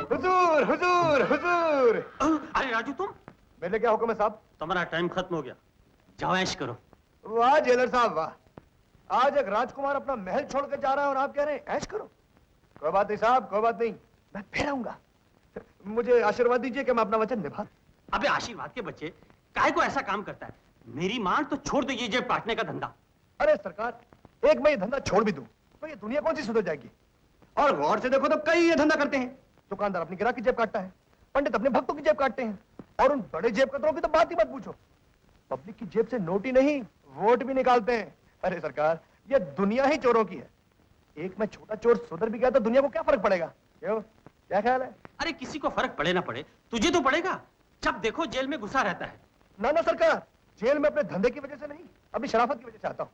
हुजूर हुजूर हुजूर। अरे राजू तुम? मेरे क्या हुक्म है साहब? तुम्हारा टाइम खत्म हो गया, जाओ ऐश करो। वाह जेलर साहब वाह, आज एक राजकुमार अपना महल छोड़ के जा रहा है और आप कह रहे हैं ऐश करो। कोई बात नहीं साहब, कोई बात नहीं, मैं फिर आऊंगा। मुझे आशीर्वाद दीजिए कि मैं अपना वचन निभा। अबे आशीर्वाद के बच्चे, काहे को ऐसा काम करता है? मेरी मां तो छोड़ दीजिए जेब काटने का धंधा। अरे सरकार, एक मैं ये धंधा छोड़ भी दूं तो ये दुनिया कौन सी सुधर जाएगी? और गौर से देखो तो कई ये धंधा करते हैं। दुकानदार अपनी ग्राहक की जेब काटता है, पंडित अपने भक्तों की जेब काटते हैं, और उन बड़े जेब कतरों की तो बात ही मत पूछो, पब्लिक की जेब से नोट ही नहीं वोट भी निकालते हैं। अरे सरकार, ये दुनिया ही चोरों की है। एक में छोटा चोर सुधर भी गया तो दुनिया को क्या फर्क पड़ेगा? क्यों, क्या ख्याल है? अरे किसी को फर्क पड़े ना पड़े, तुझे तो पड़ेगा। जब देखो जेल में घुसा रहता है। ना ना सरकार, जेल में अपने धंधे की वजह से नहीं, अपनी शराफत की वजह से आता हूँ।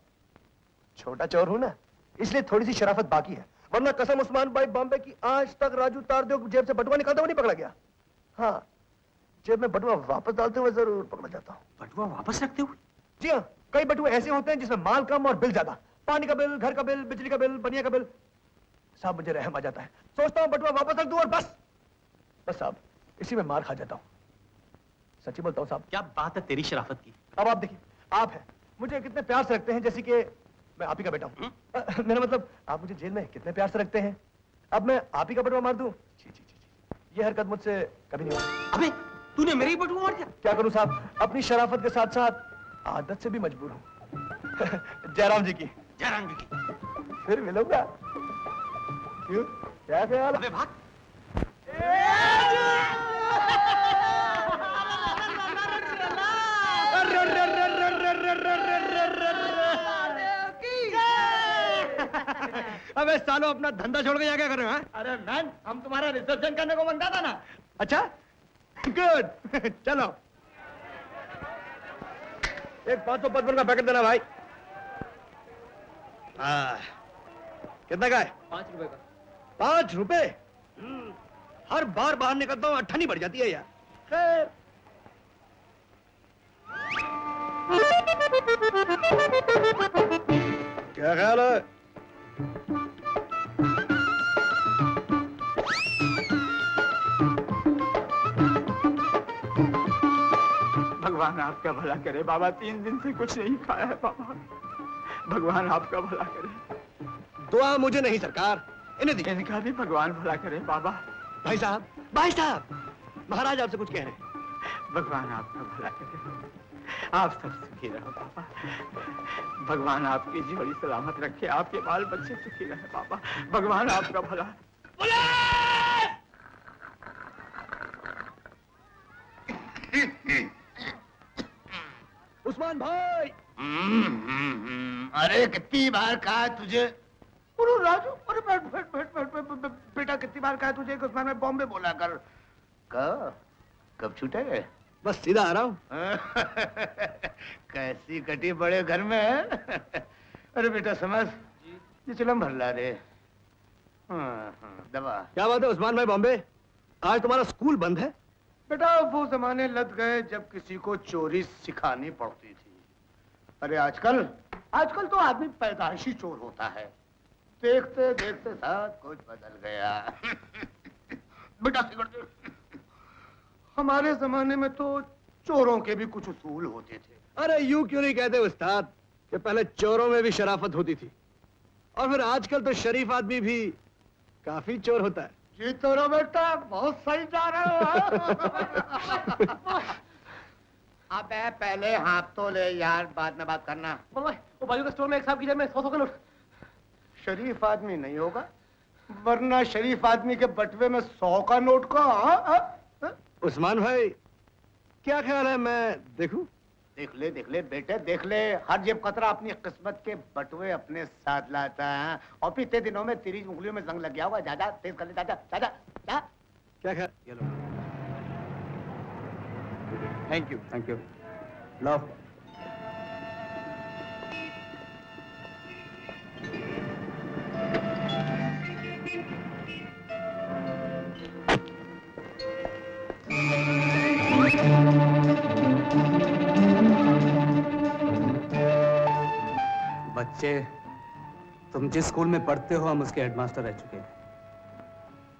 छोटा चोर हूं ना, इसलिए थोड़ी सी शराफत बाकी है, वरना कसम उस्मान भाई बॉम्बे की, आज तक राजू तारदेव जेब से बटुआ निकालते हुए नहीं पकड़ा गया। हाँ, जेब में बटुआ वापस डालते हुए जरूर पकड़ा जाता हूँ। बटुआ वापस रखते हुए? जी हाँ, कई बटुए ऐसे होते हैं जिसमें माल कम और बिल ज्यादा। पानी का बिल, घर का बिल, बिजली का बिल, बनिया का बिल। साहब मुझे रहम आ जाता है, सोचता हूँ बटुआ वापस रख दूं और बस साहब इसी में मार खा जाता हूँ। सच्ची बोलता हूँ साहब। क्या बात है तेरी शराफत की। अब आप देखिए, आप हैं, मुझे कितने प्यार से रखते हैं जैसे कि मैं आप ही का बेटा हूँ। मेरा मतलब, आप मुझे जेल में कितने प्यार से रखते हैं, अब मैं आप ही का बटुआ मार दूं? जी जी जी, ये हरकत मुझसे कभी नहीं होगी। अबे तूने मेरे ही बटुआ मार दिया। क्या करूं साहब, अपनी शराफत के साथ साथ आदत से भी मजबूर हूं। जयराम जी की। जयराम जी की। फिर मिलूंगा। क्यों, क्या ख्याल? अबे भाग। अबे सालो, अपना धंधा छोड़ के यहाँ क्या कर रहे हो? अरे मैन, हम तुम्हारा रिसेप्शन करने को बनता था ना। अच्छा, गुड। चलो, एक 555 का पैकेट देना भाई। कितना का है? 5 रुपए का। 5 रुपए? हर बार बाहर निकलता हूँ अट्ठनी बढ़ जाती है यार। खैर, क्या ख्याल है? भगवान आपका भला करे बाबा, 3 दिन से कुछ नहीं खाया है बाबा, भगवान आपका भला करे। दुआ मुझे नहीं सरकार, इन्हें दी। इनका भी भगवान भला करे बाबा। भाई साहब, भाई साहब, महाराज आपसे कुछ कह रहे हैं। भगवान आपका भला करे, आप सब सुखी रहो बाबा, भगवान आपकी जोड़ी सलामत रखे, आपके बाल बच्चे सुखी रहे बाबा, भगवान आपका भला। उस्मान भाई। अरे कितनी बार कहा तुझे? अरे राजू, अरे बैठ बैठ बैठ बैठ बैठ, बेटा कितनी बार कहा तुझे कि उस्मान भाई बॉम्बे बोला कर। कब छूटे? बस सीधा आ रहा हूँ। कैसी कटी बड़े घर में है। अरे बेटा समझ, ये चिलम भर ला रे। दवा। क्या बात है उस्मान भाई बॉम्बे, आज तुम्हारा स्कूल बंद है? बेटा वो जमाने लग गए जब किसी को चोरी सिखानी पड़ती थी। अरे आजकल तो आदमी पैदाइशी चोर होता है। देखते देखते सब कुछ बदल गया। बेटा सिगरेट दे। हमारे जमाने में तो चोरों के भी कुछ उसूल होते थे। अरे यूं क्यों नहीं कहते उस्ताद कि पहले चोरों में भी शराफत होती थी, और फिर आजकल तो शरीफ आदमी भी काफी चोर होता है। जी तो बेटा बहुत सही जा रहे हो। अबे पहले हाथ तो ले यार, बाद में बात करना। वो बाजू के स्टोर में एक साहब की जेब में 100 का नोट। शरीफ आदमी नहीं होगा, वरना शरीफ आदमी के बटवे में 100 का नोट का। उस्मान भाई क्या ख्याल है, मैं देखूं? देख ले बेटे देख ले, हर जेब कतरा अपनी किस्मत के बटुए अपने साथ लाता है। और पिछले दिनों में तेरी उंगलियों में जंग लग गया होगा। जा तेज कर ले, जा। क्या ख्याल? ये लो। Thank you. लो। बच्चे, तुम जिस स्कूल में पढ़ते हो हम उसके हेडमास्टर रह चुके हैं।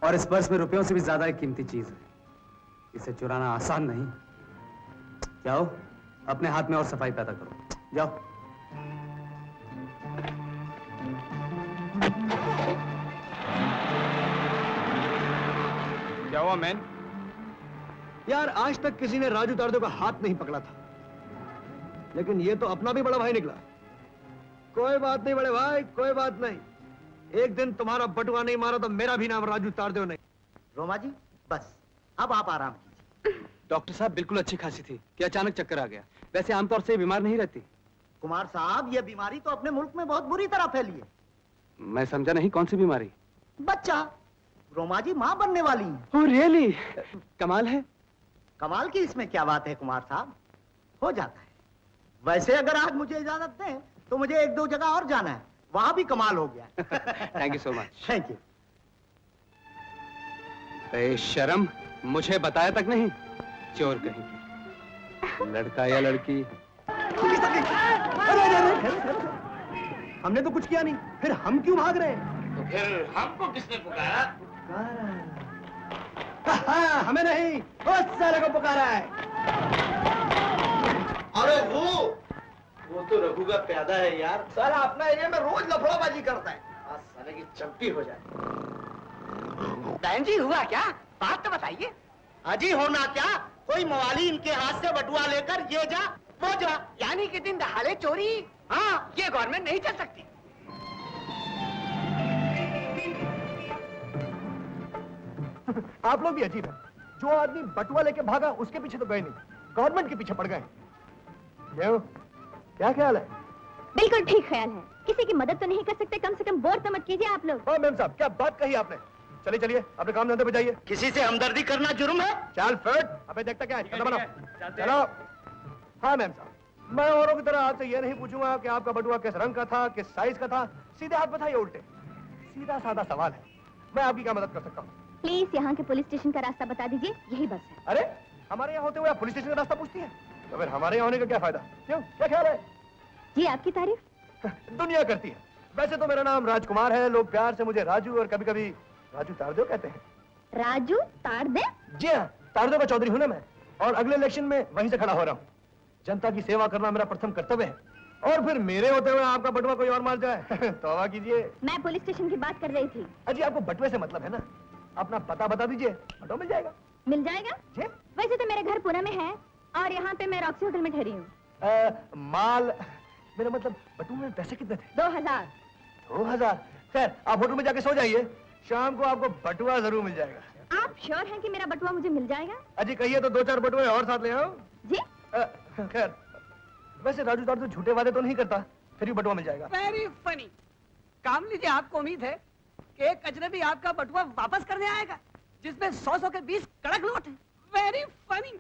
और इस पर्स में रुपयों से भी ज्यादा एक कीमती चीज है। इसे चुराना आसान नहीं। जाओ, अपने हाथ में और सफाई पैदा करो। जाओ। क्या हुआ मैन? यार आज तक किसी ने राजू तारदो का हाथ नहीं पकड़ा था, लेकिन ये तो अपना भी बड़ा भाई निकला। कोई बात नहीं बड़े भाई, कोई बात नहीं। एक दिन तुम्हारा बटुआ नहीं मारा तो मेरा भी नाम राजू तारदो नहीं। रोमा जी बस अब आप आराम कीजिए। डॉक्टर साहब बिल्कुल अच्छी खासी थी कि अचानक चक्कर आ गया। वैसे आमतौर से ये बीमार नहीं रहती। कुमार साहब ये बीमारी तो अपने मुल्क में बहुत बुरी तरह फैली है। मैं समझा नहीं, कौन सी बीमारी? बच्चा, रोमा जी माँ बनने वाली हैं। Oh really? कमाल है। कमाल की इसमें क्या बात है कुमार साहब, हो जाता है। वैसे अगर आज मुझे इजाजत दें तो मुझे एक दो जगह और जाना है, वहां भी कमाल हो गया। Thank you so much. Thank you. बेशरम, मुझे बताया तक नहीं। चोर कहीं की। लड़का या लड़की? हमने तो कुछ किया नहीं, फिर हम क्यों भाग रहे हैं? तो फिर हमको किसने पुकारा? हमें नहीं, उस साले को पुकारा है। अरे वो तो रघु का प्यादा है यार। साला अपना एरिया में रोज लफड़ाबाजी करता है, आज साले की चपटी हो जाए। बहन जी हुआ क्या? बात तो बताइए। अजी होना क्या, कोई मवाली इनके हाथ से बटुआ लेकर ये जा वो जा। यानी कि दिन दहाड़े चोरी? हाँ, ये गवर्नमेंट नहीं चल सकती। आप लोग भी अजीब हैं। जो आदमी बटुआ लेके भागा उसके पीछे तो गए नहीं, गवर्नमेंट के पीछे पड़ गए। क्यों, क्या ख्याल है? बिल्कुल ठीक ख्याल है। किसी की मदद तो नहीं कर सकते, कम से कम बोर तो मत कीजिए आप लोग। हाँ मैम साहब, क्या बात कही आपने। चलिए चलिए अपने काम धंधे पे जाइए। किसी से हमदर्दी करना जुर्म है? चल फिट। अबे देखता क्या है, चलो बनाओ। चलो। हाँ मैम साहब, मैं औरों की तरह आपसे ये नहीं पूछूंगा कि आपका बटुआ किस रंग का था, किस साइज का था। सीधे हाथ बताइए उल्टे। सीधा साधा सवाल है, मैं आपकी क्या मदद कर सकता हूँ? प्लीज यहाँ के पुलिस स्टेशन का रास्ता बता दीजिए, यही बस है। अरे हमारे यहाँ होते हुए आप पुलिस स्टेशन का रास्ता पूछती है? तो फिर हमारे यहाँ होने का क्या फायदा? क्यों, क्या ख्याल है? जी आपकी तारीफ। दुनिया करती है। वैसे तो मेरा नाम राजकुमार है, लोग प्यार से मुझे राजू और कभी कभी राजू तारदो कहते हैं। राजू तारदे? जी हाँ, तारदो का चौधरी हूं ना मैं, और अगले इलेक्शन में वहीं से खड़ा हो रहा हूँ। जनता की सेवा करना मेरा प्रथम कर्तव्य है, और फिर मेरे होते हुए आपका बटुआ कोई और मार जाए तौबा कीजिए। मैं पुलिस स्टेशन की बात कर रही थी। अजी आपको बटुए से मतलब है ना, अपना पता बता दीजिए, बटुआ मिल जाएगा। मिल जाएगा? जी? वैसे तो मेरे घर पुणे में है और यहाँ पे मैं रॉक्सी होटल में ठहरी हूँ। माल, मेरा मतलब बटुए में पैसे कितने थे? 2000। 2000? खैर आप होटल में जाके सो जाइए, शाम को आपको बटुआ जरूर मिल जाएगा। आप श्योर हैं कि मेरा बटुआ मुझे मिल जाएगा? अजी कहिए तो 2-4 बटुए और साथ ले आओ। जी? खैर वैसे राजू तारदो झूठे वादे तो नहीं करता, फिर भी बटुआ मिल जाएगा। Very funny. कामली जी, आपको उम्मीद है कि एक अजनबी आपका बटुआ वापस करने आएगा जिसमें 100 के 20 कड़क नोट है? Very funny.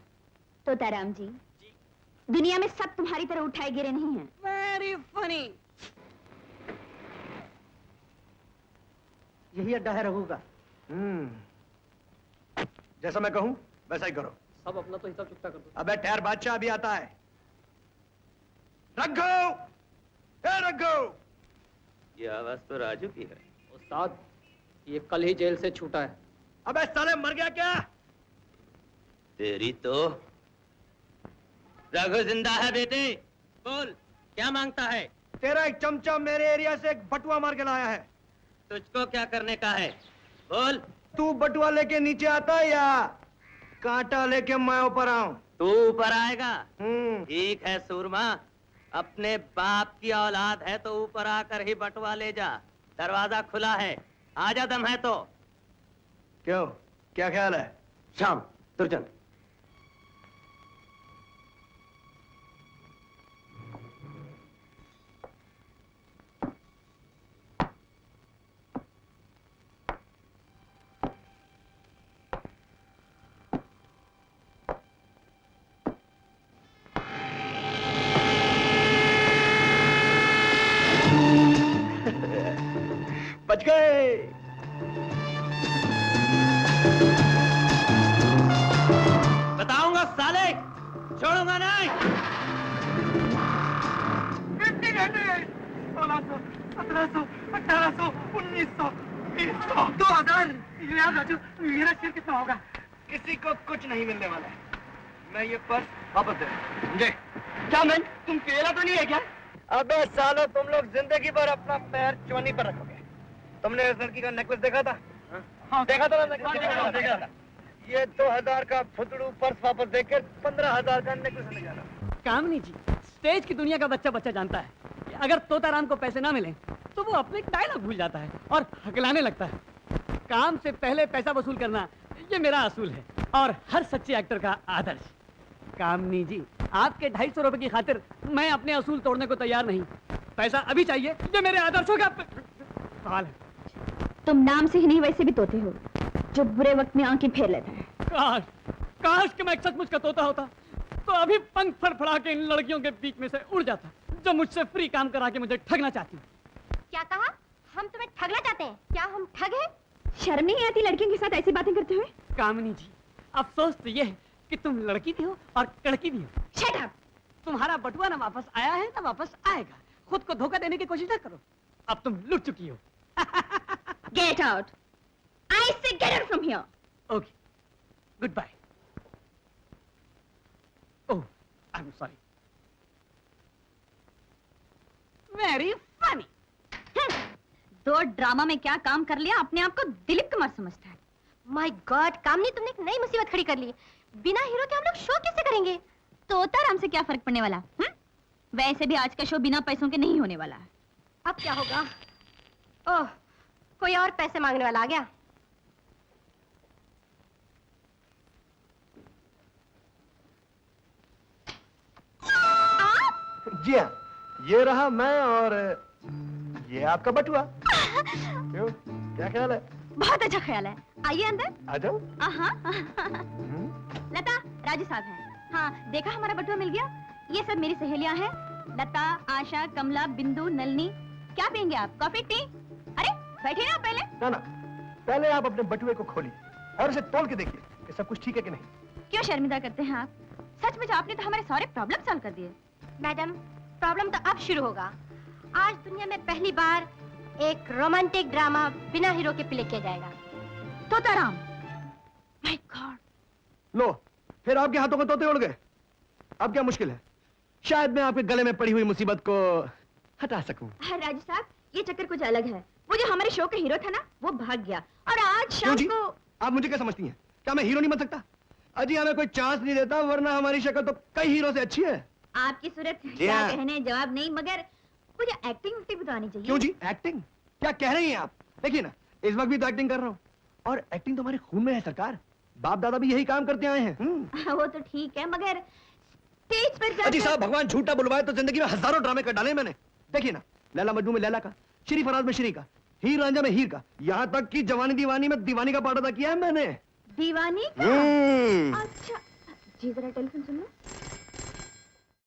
तोताराम जी, दुनिया में सब तुम्हारी तरह उठाए गिरे नहीं हैं। Very funny. यही अड्डा है रघु का। जैसा मैं कहूं वैसा ही करो। सब अपना तो हिसाब चुकता कर दो। अबे ठहर, बादशाह अभी आता है। रघु, ए रघु। ये आवाज तो राजू की है। उस्ताद, ये कल ही जेल से छूटा है। अबे साले मर गया क्या? तेरी तो। रघु जिंदा है बेटे, बोल क्या मांगता है? तेरा एक चमचा मेरे एरिया से एक बटुआ मार के लाया है। तुझको क्या करने का है, बोल। तू बटुआ लेके नीचे आता है या कांटा लेके मैं ऊपर आऊं? तू ऊपर आएगा। हम्म। ठीक है सूरमा, अपने बाप की औलाद है तो ऊपर आकर ही बटुआ ले जा। दरवाजा खुला है, आजा दम है तो। क्यों, क्या ख्याल है? शाम दुर्जन। बच गए। बताऊंगा साले, छोड़ूंगा नहीं। 1600, 1700, 1800, 1900, 2000। 2000। यार राजू, मेरा शेयर कितना होगा? किसी को कुछ नहीं मिलने वाला है। मैं ये पर्स वापस दे मुझे। क्या मैं, तुम पेला तो नहीं है क्या? अबे सालो, तुम लोग जिंदगी भर अपना पैर चवन्नी पर रखोगे। तुमने इस लड़की का नेकलेस देखा था? हाँ, देखा था ना? देखा था। ये 2000 का फुदड़ू पर्स वापस देकर 15,000 का नेकलेस ले जाना। कामनी जी, स्टेज की दुनिया का बच्चा बच्चा जानता है कि अगर तोताराम को पैसे ना मिले तो वो अपने डायलॉग भूल जाता है और हकलाने लगता है। काम से पहले पैसा वसूल करना, ये मेरा असूल है और हर सच्चे एक्टर का आदर्श। कामनी जी, आपके 250 रुपए की खातिर मैं अपने असूल तोड़ने को तैयार नहीं। पैसा अभी चाहिए, ये मेरे आदर्शों का सवाल है। तुम नाम से ही नहीं वैसे भी तोते हो, जो बुरे वक्त में आंखें फेर लेता है। काश काश कि मैं सचमुच का तोता होता तो अभी पंख फड़फड़ा के इन लड़कियों के बीच में से उड़ जाता जो मुझसे फ्री काम करा के मुझे ठगना चाहती। क्या कहा? हम तुम्हें ठगना चाहते हैं? क्या हम ठग हैं? शर्म नहीं आती लड़कियों के साथ ऐसी बातें करते हुए? कामनी जी, अफसोस तो ये है कि तुम लड़की भी हो और कड़की भी हो। Shut up! तुम्हारा बटुआ ना वापस आया है ना वापस आएगा। खुद को धोखा देने की कोशिश ना करो, अब तुम लुट चुकी हो। Get out! I say get out from here! Okay, good bye. Oh, I am sorry. Very funny. दो ड्रामा में क्या काम कर लिया, अपने आप को दिलीप कुमार समझता है। माय गॉड, कामनी तुमने एक नई मुसीबत खड़ी कर ली। बिना हीरो के हम लोग शो कैसे करेंगे? तोताराम से क्या फर्क पड़ने वाला? वैसे भी आज का शो बिना पैसों के नहीं होने वाला। अब क्या होगा? ओह, कोई और पैसे मांगने वाला आ गया। जी हाँ, ये रहा मैं और ये आपका बटुआ। क्यों, क्या ख्याल है? बहुत अच्छा ख्याल है। आइए अंदर। आ जाओ। लता, राजू साहब हैं। हाँ, देखा हमारा बटुआ मिल गया। ये सब मेरी सहेलियां हैं, लता, आशा, कमला, बिंदु, नलनी। क्या पियेंगे आप, कॉफी, टी? अरे बैठिए ना पहले। ना, पहले आप अपने बटुए को खोलिए और उसे तोल के देखिए कि सब कुछ ठीक है कि नहीं। क्यों शर्मिंदा करते हैं आप? सचमुच आपने तो हमारे सारे प्रॉब्लम सॉल्व कर दिए। मैडम, प्रॉब्लम तो अब शुरू होगा। आज दुनिया में पहली बार एक रोमांटिक ड्रामा बिना हीरो के प्ले किया जाएगा। तोताराम। My God. लो, फिर आपके हाथों को तोते उड़ गए। अब क्या मुश्किल है? शायद मैं आपके गले में पड़ी हुई मुसीबत को हटा सकूं। राजू साहब, ये चक्कर कुछ अलग है। वो जो हमारे शो का हीरो था ना, वो भाग गया और आज क्यों शाम जी? को। आप मुझे क्या समझती हैं? क्या मैं हीरो नहीं बन सकता? अजी हमें कोई चांस नहीं देता, वरना हमारी शक्ल तो कई हीरो से अच्छी है। आपकी सूरत क्या कहने जवाब नहीं, मगर मुझे एक्टिंग भी तो आनी चाहिए। क्यों जी, एक्टिंग? क्या कह रही हैं आप? देखिए ना, इस वक्त भी तो एक्टिंग कर रहा हूँ और एक्टिंग तो हमारे खून में है सरकार। बाप दादा भी यही काम करते आए हैं। वो तो ठीक है, मगर स्टेज पर अजी जाकर। साहब, भगवान झूठा बुलवाए तो जिंदगी में हजारों ड्रामे कर डाले मैंने। देखिए ना, लैला मजनू में लैला का, श्री फराज में श्री का, हीर रांझा में हीर का, यहाँ तक कि जवानी दीवानी में दीवानी का पार्ट अदा किया है मैंने। दीवानी का? अच्छा जी, जरा टेलीफोन सुन लो।